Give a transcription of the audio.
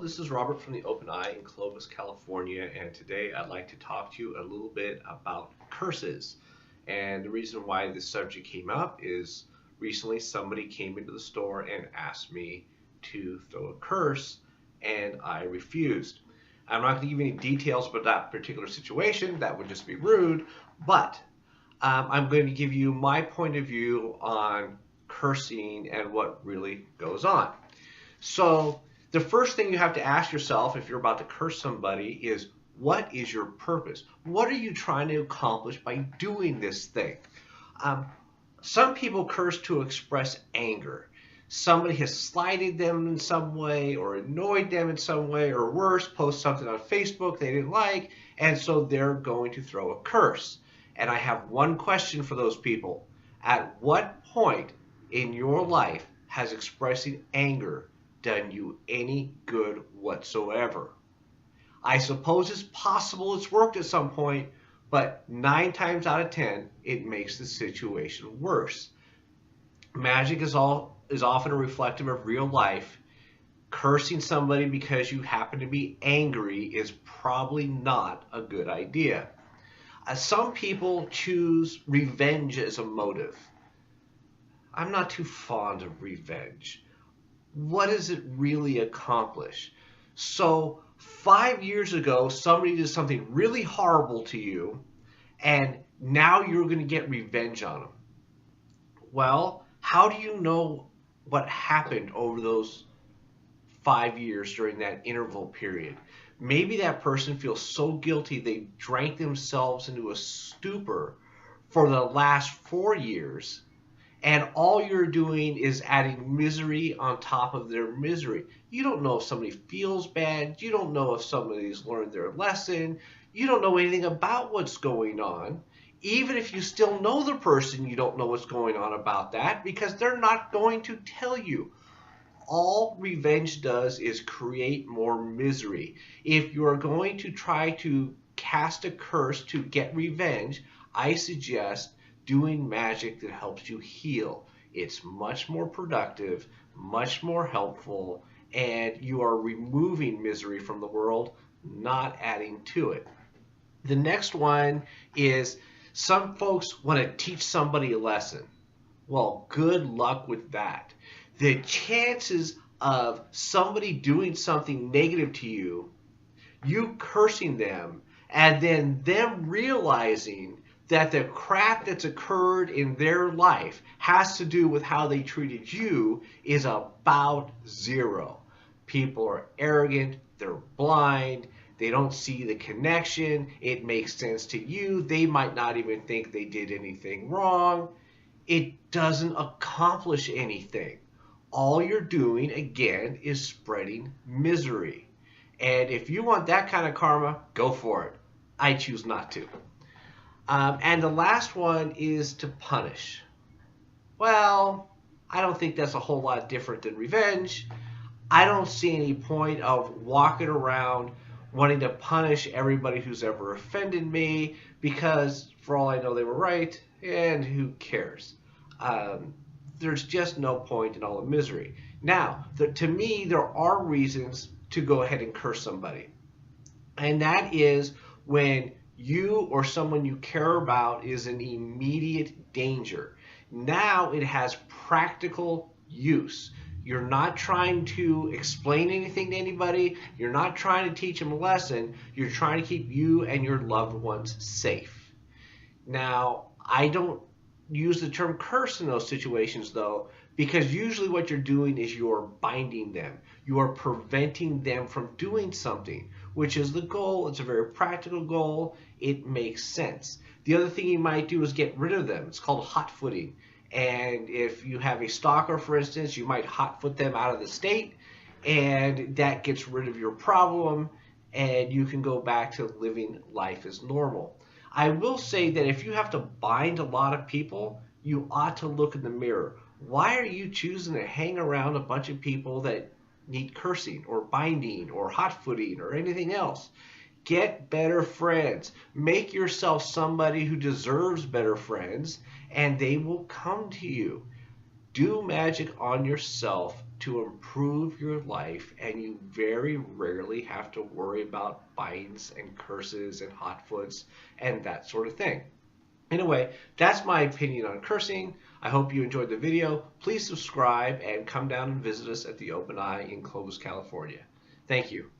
This is Robert from the Open Eye in Clovis, California, and today I'd like to talk to you a little bit about curses. And the reason why this subject came up is recently somebody came into the store and asked me to throw a curse, and I refused. I'm not going to give you any details about that particular situation, that would just be rude, but I'm going to give you my point of view on cursing and what really goes on. So, the first thing you have to ask yourself if you're about to curse somebody is, what is your purpose? What are you trying to accomplish by doing this thing? Um, some people curse to express anger. Somebody has slighted them in some way or annoyed them in some way, or worse, post something on Facebook they didn't like, and so they're going to throw a curse. And I have one question for those people. At what point in your life has expressing anger done you any good whatsoever? I suppose it's possible it's worked at some point, but 9 times out of 10, it makes the situation worse. Magic is often a reflective of real life. Cursing somebody because you happen to be angry is probably not a good idea. Some people choose revenge as a motive. I'm not too fond of revenge. What does it really accomplish? So 5 years ago, somebody did something really horrible to you, and now you're going to get revenge on them. Well, how do you know what happened over those 5 years during that interval period? Maybe that person feels so guilty they drank themselves into a stupor for the last 4 years, and all you're doing is adding misery on top of their misery. You don't know if somebody feels bad. You don't know if somebody's learned their lesson. You don't know anything about what's going on. Even if you still know the person, you don't know what's going on about that because they're not going to tell you. All revenge does is create more misery. If you are going to try to cast a curse to get revenge, I suggest doing magic that helps you heal. It's much more productive, much more helpful, and you are removing misery from the world, not adding to it. The next one is, some folks want to teach somebody a lesson. Well, good luck with that. The chances of somebody doing something negative to you, you cursing them, and then them realizing that the crap that's occurred in their life has to do with how they treated you is about zero. People are arrogant, they're blind, they don't see the connection, it makes sense to you, they might not even think they did anything wrong. It doesn't accomplish anything. All you're doing, again, is spreading misery. And if you want that kind of karma, go for it. I choose not to. And the last one is to punish. Well, I don't think that's a whole lot different than revenge. I don't see any point of walking around wanting to punish everybody who's ever offended me because, for all I know, they were right, and who cares? There's just no point in all the misery. Now, to me, there are reasons to go ahead and curse somebody. And that is when you or someone you care about is in immediate danger. Now it has practical use. You're not trying to explain anything to anybody. You're not trying to teach them a lesson. You're trying to keep you and your loved ones safe. Now, I don't use the term curse in those situations, though, because usually what you're doing is you're binding them. You are preventing them from doing something, which is the goal. It's a very practical goal. It makes sense. The other thing you might do is get rid of them. It's called hot footing. And if you have a stalker, for instance, you might hot foot them out of the state, and that gets rid of your problem, and you can go back to living life as normal. I will say that if you have to bind a lot of people, you ought to look in the mirror. Why are you choosing to hang around a bunch of people that need cursing or binding or hot footing or anything else? Get better friends. Make yourself somebody who deserves better friends, and they will come to you. Do magic on yourself to improve your life, and you very rarely have to worry about bites and curses and hotfoots and that sort of thing. Anyway, that's my opinion on cursing. I hope you enjoyed the video. Please subscribe and come down and visit us at the Open Eye in Clovis, California. Thank you.